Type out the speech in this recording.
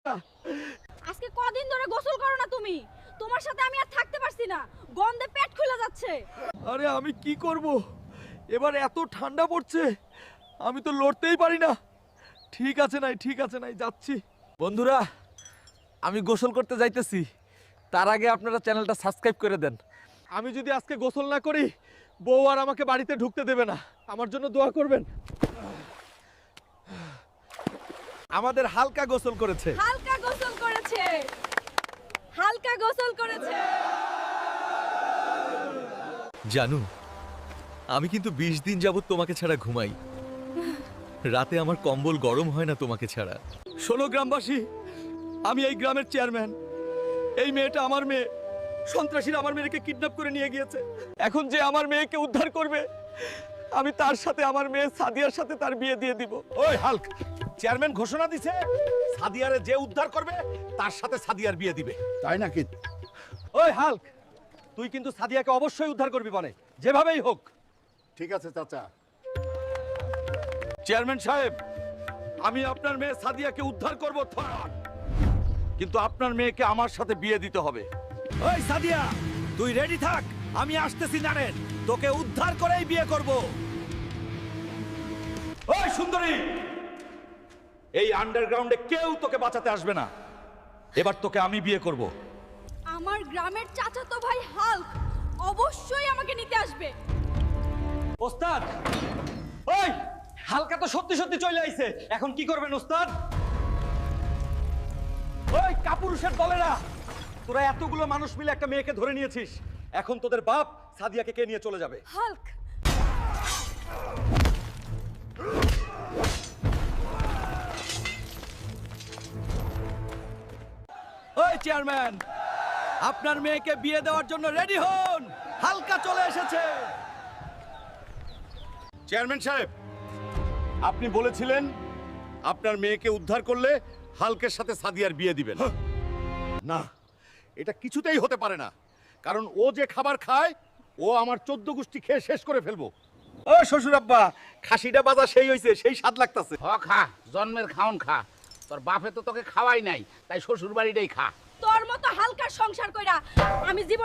আজকে কদিন ধরে গোসল করো না তুমি? তোমার সাথে আমি আর থাকতে পারছি না, গন্ধে পেট খুলে যাচ্ছে। আরে আমি কি করব, এবার এত ঠান্ডা পড়ছে, আমি তো লড়তেই পারি না। ঠিক আছে নাই যাচ্ছি। বন্ধুরা, আমি গোসল করতে যাইতেছি, তার আগে আপনারা চ্যানেলটা সাবস্ক্রাইব করে দেন। আমি যদি আজকে গোসল না করি, বউ আর আমাকে বাড়িতে ঢুকতে দেবে না। আমার জন্য দোয়া করবেন। আমাদের হালকা গোসল করেছে। হালকা গোসল করেছে, হালকা গোসল করেছে। জানু, আমি কিন্তু 20 দিন যাবত তোমাকে ছাড়া ঘুমাই। রাতে আমার কম্বল গরম হয় না তোমাকে ছাড়া। শোনো গ্রামবাসী, আমি এই গ্রামের চেয়ারম্যান। এই মেয়েটা আমার মেয়ে। সন্ত্রাসীরা আমার মেয়েকে কিডন্যাপ করে নিয়ে গিয়েছে। এখন যে আমার মেয়েকে উদ্ধার করবে, আমি তার সাথে, আমার মেয়ে সাদিয়ার সাথে তার বিয়ে দিয়ে দিব। ওই হাল্ক, চেয়ারম্যান ঘোষণা দিছে সাদিয়ারে যে উদ্ধার করবে তার সাথে সাদিয়ার বিয়ে দিবে। তাই নাকি? ওই হাল্ক, তুই কিন্তু সাদিয়াকে অবশ্যই উদ্ধার করবি, মানে যেভাবেই হোক। ঠিক আছে চাচা। চেয়ারম্যান সাহেব, আমি আপনার মেয়ে সাদিয়াকে উদ্ধার করব, কিন্তু আপনার মেয়েকে আমার সাথে বিয়ে দিতে হবে। ওই সাদিয়া, তুই রেডি থাক, আমি আসতেছি নারেন, তোকে উদ্ধার করেই বিয়ে করব। ওই সুন্দরী, এই আন্ডারগ্রাউন্ডে কেউ তোকে বাঁচাতে আসবে না। এবার তোকে আমি বিয়ে করব। আমার গ্রামের চাচাতো ভাই হাল্ক অবশ্যই আমাকে নিতে আসবে। ওস্তাদ, ওই হালকা তো সত্যি সত্যি চলে আইছে, এখন কি করবেন ওস্তাদ? ওই কাপুরুষের দলেরা, তোরা এতগুলো মানুষ মিলে একটা মেয়েকে ধরে নিয়েছিস, এখন তোদের বাপ সাদিয়াকে কে নিয়ে চলে যাবে? হাল্ক, ওই চেয়ারম্যান, আপনার মেয়েকে বিয়ে দেওয়ার জন্য রেডি হন, হালকা চলে এসেছে। চেয়ারম্যান সাহেব, আপনি বলেছিলেন আপনার মেয়েকে উদ্ধার করলে হালকের সাথে সাদিয়ার বিয়ে দিবেন। না, এটা কিছুতেই হতে পারে না, কারণ ও যে খাবার খায় ও আমার 14 গোষ্ঠী খেয়ে শেষ করে ফেলবো। ও শ্বশুর আব্বা, খাসিটা বাজা সেই হইছে, সেই স্বাদ লাগতাছে। খা, জন্মের খাওন খা। তোর বাপে তো তোকে খাওয়াই নাই, তাই শ্বশুর বাড়িটাই খা। তোর মতো হালকার সংসার কইরা আমি জীবন